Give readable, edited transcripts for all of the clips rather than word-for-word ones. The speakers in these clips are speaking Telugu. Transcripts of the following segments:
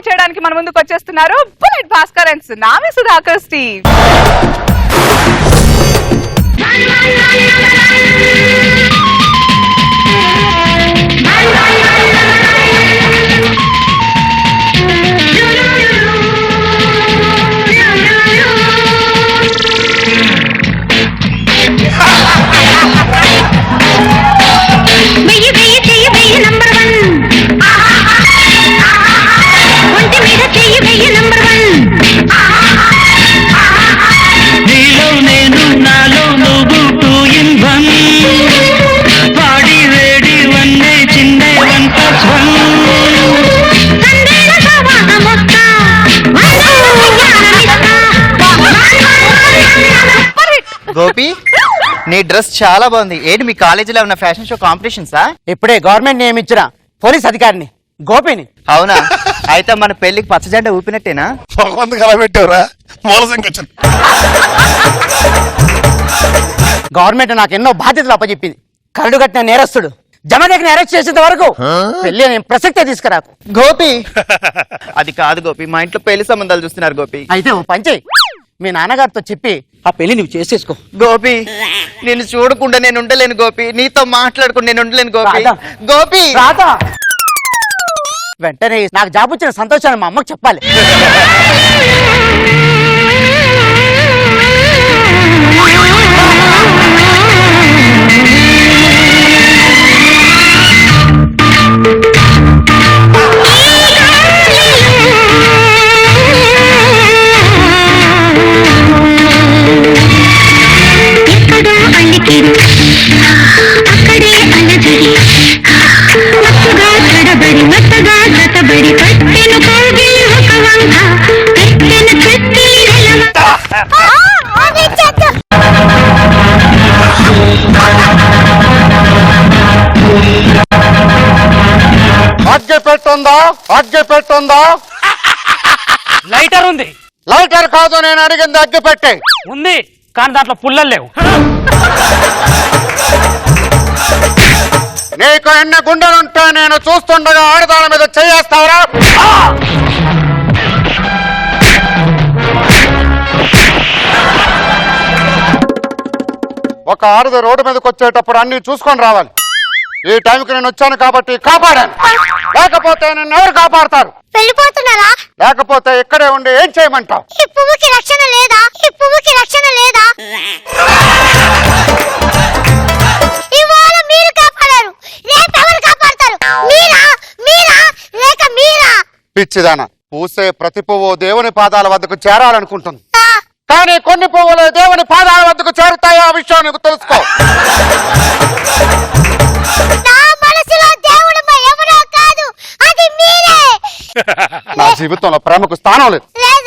చేయడానికి మన ముందుకు వచ్చేస్తున్నారు bullet Bhaskar and tsunami Sudhakar Steve. Gopi, నీ డ్రెస్ చాలా బాగుంది. ఏంటి మీ కాలేజీలో ఉన్న ఫ్యాషన్ షో కాంపిటీషన్సా? ఇప్పుడే గవర్నమెంట్ నియమించిన పోలీస్ అధికారిని గోపిని. అవునా? అయితే మన పెళ్లికి పచ్చజెండా ఊపినట్టేనా? గవర్నమెంట్ నాకు ఎన్నో బాధ్యతలు అప్పచెప్పింది. కరడు కట్టిన నేరస్తుడు జమదగ్ని అరెస్ట్ చేసేంత వరకు పెళ్లి ప్రసక్తే తీసుకురాకు. గోపి, అది కాదు గోపి, మా ఇంట్లో పెళ్లి సంబంధాలు చూస్తున్నారు గోపి. అయితే ఓ పని చెయ్యి, మీ నాన్నగారితో చెప్పి ఆ పెళ్లి నువ్వు చేసేసుకో. గోపి, నేను చూడకుండా నేను ఉండలేను గోపి, నీతో మాట్లాడకుండా నేను ఉండలేను గోపి. గోపి రాదా? వెంటనే నాకు జాబ్ వచ్చిన సంతోషాన్ని మా అమ్మకు చెప్పాలి. అగ్గి పెట్టుందా? లైటర్ ఉంది. లైటర్ కాదు, నేను అడిగింది అగ్గి పెట్టే. ఉంది కానీ దాంట్లో పుల్లలు లేవు. నీకు ఎన్ని గుండెలుంటే నేను చూస్తుండగా ఆడదాని మీద చేయేస్తావరా? ఒక ఆడది రోడ్డు మీదకి వచ్చేటప్పుడు అన్ని చూసుకొని రావాలి. ఈ టైంకి నేను వచ్చాను కాబట్టి కాపాడాను, లేకపోతే నన్ను ఎవరు కాపాడతారు? వెళ్ళిపోతున్నారా? లేకపోతే ఇక్కడే ఉండి ఏం చేయమంటావు? ఈ పువ్వుకి రక్షణ లేదా? ఈ పువ్వుకి రక్షణ లేదా? ఇవాళ మీరు కాపాడారు, రేపు ఎవరు కాపాడతారు? మీరా మీరా లేక మీరా? పిచ్చిదానా, పూసే ప్రతి పువ్వు దేవుని పాదాల వద్దకు చేరాలనుకుంటుంది, కానీ కొన్ని పువ్వులు దేవుని పాదాల వద్దకు చేరుతాయో ఆ విషయం నీకు తెలుసుకో. నా జీవితంలో ప్రేమకు స్థానం లేదు.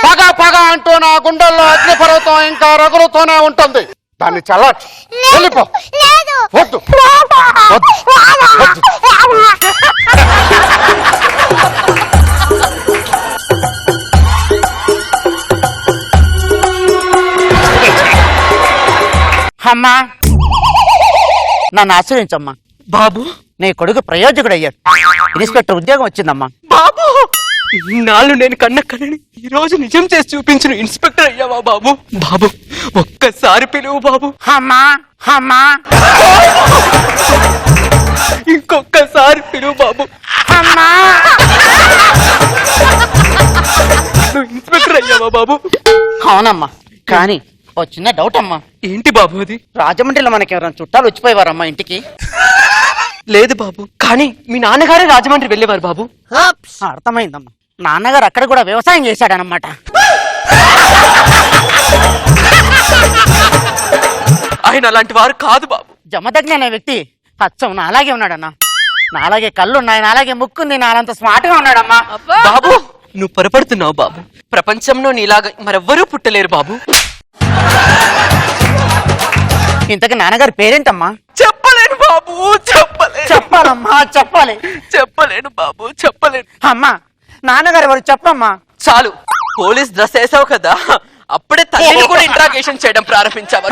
పగ పగ అంటూ నా గుండెల్లో అగ్నిపర్వతం ఇంకా రగులుతూనే ఉంటుంది. దాన్ని చల్లచ్చు. వెళ్ళిపో. వద్దు అమ్మా, నన్ను ఆశ్రయించమ్మా. బాబు, నీ కొడుకు ప్రయోజకుడు అయ్యాడు, ఇన్స్పెక్టర్ ఉద్యోగం వచ్చిందమ్మా. బాబు, నాళ్ళు నేను కన్న కనని ఈ రోజు నిజం చేసి చూపించిన ఇన్స్పెక్టర్ అయ్యావా బాబు? బాబు, ఒక్కసారి పిలువు బాబు. అమ్మా అమ్మా, ఇంకొక్కసారి పిలువు బాబు. అమ్మా, నువ్వు ఇన్స్పెక్టర్ అయ్యావా బాబు? అవునమ్మా, కానీ ఓ చిన్న డౌట్ అమ్మా. ఏంటి బాబు అది? రాజమండ్రిలో మనకి ఎవరైనా చుట్టాలు వచ్చిపోయేవారమ్మా ఇంటికి? లేదు బాబు, కానీ మీ నాన్నగారే రాజమండ్రి వెళ్ళేవారు బాబు. అర్థమైందమ్మా, నాన్నగారు అక్కడ కూడా వ్యవసాయం చేశాడనమాట. ఆయన అలాంటి వారు కాదు బాబు. జమదగ్ని అనే వ్యక్తి అచ్చం నాలాగే ఉన్నాడన్నా. నాలాగే కళ్ళున్నాయి, నాలాగే ముక్కుంది, నాలంత స్మార్ట్ గా ఉన్నాడమ్మా. బాబు, నువ్వు పొరపడుతున్నావు బాబు. ప్రపంచంలో నీలాగా మరెవ్వరూ పుట్టలేరు బాబు. ఇంతకీ నాన్నగారి పేరేంటమ్మా? చెప్పలేను బాబు, చెప్పలేను. చెప్పాలమ్మా, చెప్పాలి. చెప్పలేను బాబు, చెప్పలేను. అమ్మా, నాన్నగారు ఎవరు చెప్పమ్మా. చాలు, పోలీస్ డ్రెస్ వేసావు కదా, అప్పుడే తల్లిని కూడా ఇంట్రాగేషన్ చేయడం ప్రారంభించావు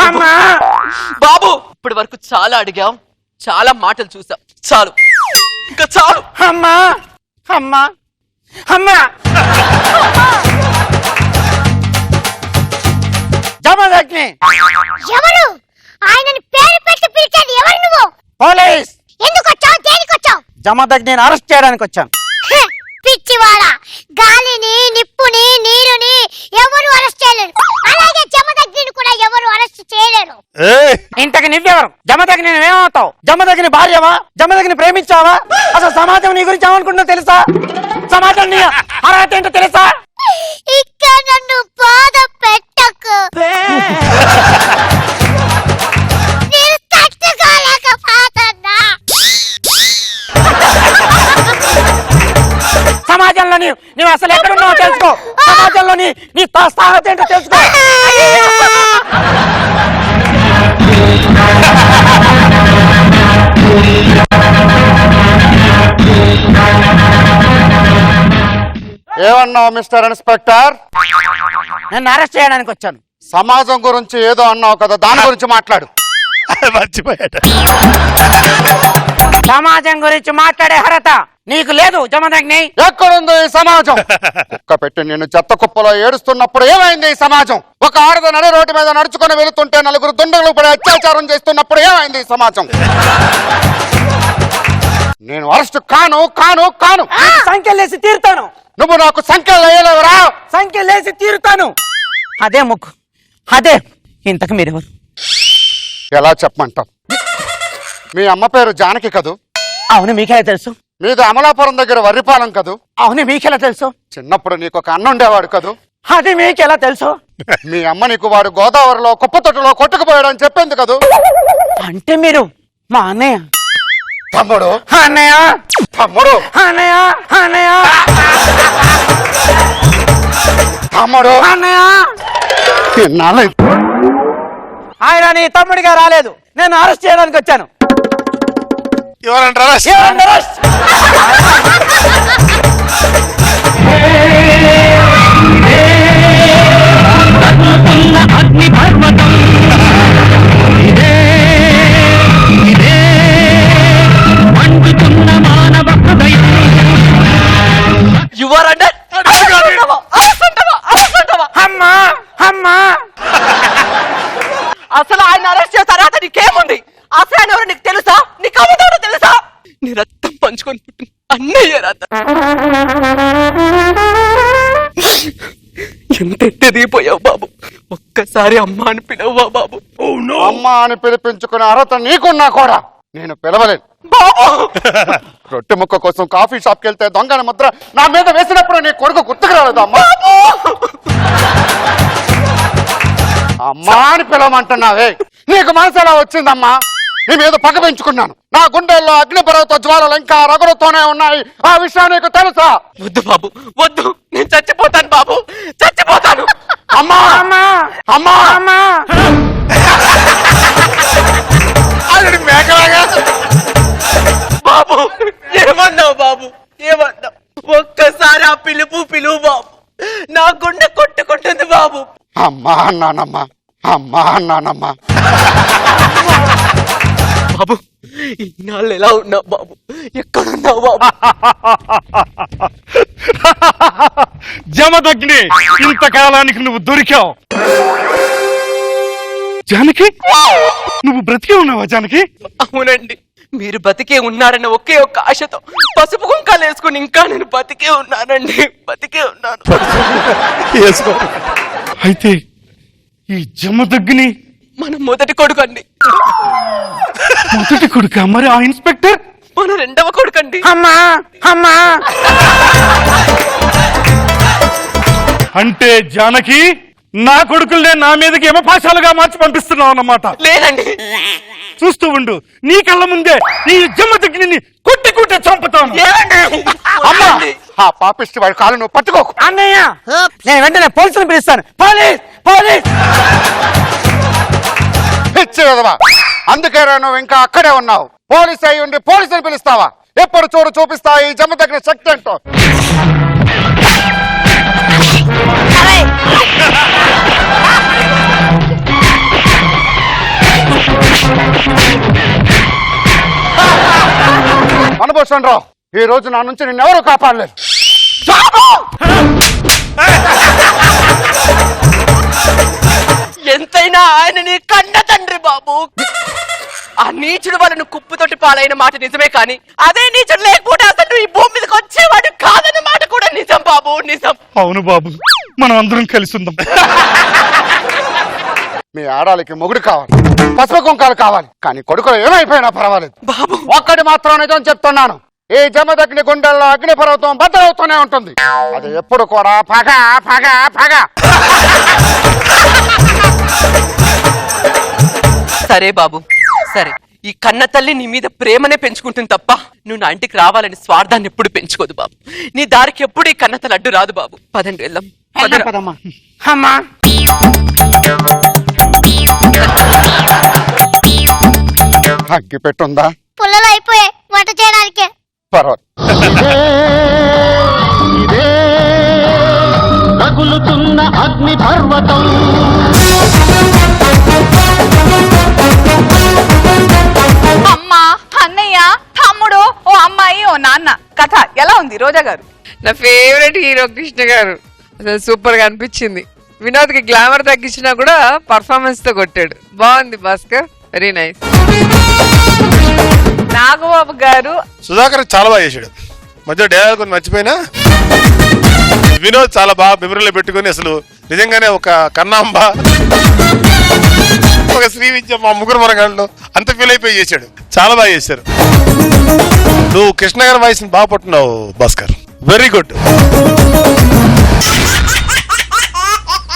బాబు. ఇప్పటి వరకు చాలా అడిగావు, చాలా మాటలు చూసావు, చాలు, ఇంకా చాలు. అమ్మా అమ్మా అమ్మా. జమదగ్ని. ఎవరు ఆయనని పేరు పెట్టి పిలిచేది ఎవరు నువ్వు? పోలీస్. ఎందుకు వచ్చావు? దేనికి వచ్చావు? జమదగ్నిని అరెస్ట్ చేయడానికి వచ్చాను. హ, పిచ్చివాడా, గాలిని నిప్పుని నీరుని ఎవరు అరెస్ట్ చేయలేరు, అలాగే జమదగ్నిని కూడా ఎవరు అరెస్ట్ చేయలేరు. ఇంతకు నువ్వెవరు? జమదగ్ని ఏమవుతావు? జమదగ్ని భార్యవా? జమదగ్ని ప్రేమించావా? అసలు సమాజం నీ గురించి ఏమనుకుంటుందో తెలుసా? సమాజం నీ అర్హత ఏంటో తెలుసా? ఇక్కడ నన్ను బాధ పెట్టకు. నేను తట్టుకోలేకపోతున్నా. సమాజంలో నీవు అసలు ఎక్కడున్నావో తెలుసుకో. సమాజంలో నీ స్థానం ఏంటో తెలుసుకో. ఏమన్నావు మిస్టర్ ఇన్స్పెక్టర్? నన్ను అరెస్ట్ చేయడానికి వచ్చాను. సమాజం గురించి ఏదో అన్నావు కదా, దాని గురించి మాట్లాడు. మర్చిపోయాడు. సమాజం గురించి మాట్లాడే అర్హత నీకు లేదు జమదగ్ని. ఎక్కడుంది ఈ సమాజం? కుక్క పెట్టి నేను చెత్త కుప్పలో ఏడుస్తున్నప్పుడు ఏమైంది ఈ సమాజం? ఒక ఆడద నడి రోడ్డు మీద నడుచుకొని వెళుతుంటే నలుగురు దుండగులు పడి అత్యాచారం చేస్తున్నప్పుడు ఏమైంది ఈ సమాజం? నేను అరెస్ట్ కాను కాను కాను. సంఖ్యలేసి తీరుతాను. నువ్వు నాకు సంఖ్యలు వేయలేవరా? సంఖ్యలేసి తీరుతాను. అదే ముక్కు, అదే. ఇంతకు మీరెవరు? ఎలా చెప్పమంటావు? మీ అమ్మ పేరు జానకి కదూ? అవును, మీకెలా తెలుసు? మీది అమలాపురం దగ్గర వర్రిపాలెం కదూ? అవును, మీకెలా తెలుసు? చిన్నప్పుడు నీకు ఒక అన్న ఉండేవాడు కదూ? అది మీకెలా తెలుసు? మీ అమ్మ నీకు వాడు గోదావరిలో కుప్పతొట్టులో కొట్టుకుపోయాడని చెప్పింది కదూ? అంటే మీరు మా అన్నయ్య? తమ్ముడు. అన్నయ్య. తమ్ముడు. అన్నయ్య. అన్నయ్య. తమ్ముడు. అన్నయ్య. ఇన్నాళ్ళు ఆయన నీ తమ్ముడిగా రాలేదు. నేను అరెస్ట్ చేయడానికి వచ్చాను. ఎవరంటారా? ఎవరండి అరెస్ట్? యు ఆర్ అండర్ అమ్మా అమ్మా. అసలు ఆయన అరెస్ట్ చేస్తారా? అతను నీకేముంది? అసలు ఆయన ఎవరు నీకు తెలుసా? నీకు అమ్ముతాడో తెలుసా? నీ రక్తం పంచుకొని పుట్టిన అన్నయ్య రథం. ఎంత ఎత్తదిపోయావు బాబు. ఒక్కసారి అమ్మ అని పిలవా బాబు. అమ్మ అని పిలిపించుకునే అర్హత నీకున్నా కూడా నేను పిలవలేను. బాబు రొట్టె ముక్క కోసం కాఫీ షాప్కి వెళ్తే దొంగని ముద్ర నా మీద వేసినప్పుడు నీ కొడుకు గుర్తుకు రాలేదు. అమ్మా అమ్మా అని పిలవమంటున్నావే, నీకు మనసు ఎలా వచ్చిందమ్మా? నీ మీద పగ పెంచుకున్నాను. నా గుండెల్లో అగ్నిపర్వత జ్వాలలు ఇంకా రగులుతూనే ఉన్నాయి. ఆ విషయం నీకు తెలుసా? వద్దు బాబు, వద్దు. నేను చచ్చిపోతాను బాబు, చచ్చిపోతాను. అమ్మా అమ్మా అమ్మా అమ్మా. బాబు ఏమన్నావు బాబు? ఏమన్నావు? ఒక్కసారి ఆ పిలువు బాబు. నా గుండె కొట్టుకుంటుంది బాబు. అమ్మా అన్నానమ్మా, అమ్మా అన్నానమ్మా. బాబు ఇన్నాళ్ళు ఎలా ఉన్నావు బాబు? ఎక్కడున్నావు బాబు? జమదగ్ని, ఇంతకాలానికి నువ్వు దొరికావు. జానకి, నువ్వు బ్రతికే ఉన్నావా జానకి? అవునండి, మీరు బతికే ఉన్నారన్న ఒకే ఒక్క ఆశతో పసుపు కుంకాలు వేసుకుని ఇంకా నేను బతికే ఉన్నానండి, బతికే ఉన్నాను. అయితే ఈ జమదగ్ని మన మొదటి కొడుకు అండి. మొదటి కొడుక? మరి ఆ ఇన్స్పెక్టర్? మన రెండవ కొడుకు అండి. అమ్మా అమ్మా. అంటే జానకి, నా కొడుకుల్నే నా మీదకి యమపాశాలుగా మార్చి పంపిస్తున్నావు అన్నమాట. లేదండి, చూస్తూ ఉండు, నీ కళ్ళ ముందే నీ జమదగ్ని కొట్టి కొట్టి చంపుతాను. అమ్మా, ఆ పాపిష్టి వాడి కాలు నువ్వు పట్టుకోకు. అన్నయ్య, నేను వెంటనే పోలీసులు పిలుస్తాను. Police police. పిచ్చి విధవా, అందుకేరా నువ్వు ఇంకా అక్కడే ఉన్నావు. పోలీస్ అయి ఉండి పోలీసులు పిలుస్తావా? ఎప్పుడు చూడు చూపిస్తా ఈ జమదగ్ని శక్తి ఏంటో. అనుభూషణ్ రావు, ఈ రోజు నా నుంచి నిన్నెవరూ కాపాడలేదు. ఎంత నీచుడు వాళ్ళను కుప్పుతోటి పాలైన మాట నిజమే కానీ అదే నీచుడు లేకపోతే అసలు నువ్వు ఈ భూమి మీదకి వచ్చేవాడు కాదన్న మాట కూడా నిజం బాబు, నిజం. అవును బాబు, మనం అందరం కలిసి ఉందాం. మీ ఆడాలకి మొగుడు కావాలి, పసుపు కుంకాలు కావాలి, కానీ కొడుకులు ఏమైపోయినా పర్వాలేదు. బాబు ఒక్కటి మాత్రం నిజం చెప్తున్నాను, ఈ జమదగ్ని గుండెల్లో అగ్ని పర్వతం బద్దలవుతూనే ఉంటుంది. అది ఎప్పుడు కూడా పగ పగ పగ. సరే బాబు సరే, ఈ కన్న తల్లి నీ మీద ప్రేమనే పెంచుకుంటుంది తప్ప నువ్వు నా ఇంటికి రావాలని స్వార్థాన్ని ఎప్పుడు పెంచుకోదు బాబు. నీ దారికి ఎప్పుడు ఈ కన్న తల్లి అడ్డు రాదు బాబు. పదండి వెళ్దాం. పదమ్మా. అమ్మా అగ్గి పెట్టుందా? పుల్లలు అయిపోయాయి వంట చేయడానికే. రగులుతున్న అగ్ని పర్వతం అమ్మ, అన్నయ్య, తమ్ముడు, ఓ అమ్మాయి, ఓ నాన్న. కథ ఎలా ఉంది రోజా గారు? నా ఫేవరెట్ హీరో కృష్ణ గారు, అసలు సూపర్ గా అనిపించింది. వినోద్ కి గ్లామర్ తగ్గించినా కూడా పర్ఫార్మెన్స్ తో కొట్టాడు. బాగుంది భాస్కర్, వెరీ నైస్. నాగబాబు గారు సుధాకర్ చాలా బాగా చేశాడు. మధ్య డైలాగ్ కొన్ని మర్చిపోయినా వినోద్ చాలా బాగా మెమరీలో పెట్టుకుని అసలు నిజంగానే ఒక కన్నాంబ, ఒక శ్రీ విద్య, మా ముగ్గురు మనగాళ్ళు అంత ఫీల్ అయిపోయి చేశాడు. చాలా బాగా చేశారు. నువ్వు కృష్ణ గారి వాయిస్ బాగా పట్టున్నావు భాస్కర్, వెరీ గుడ్.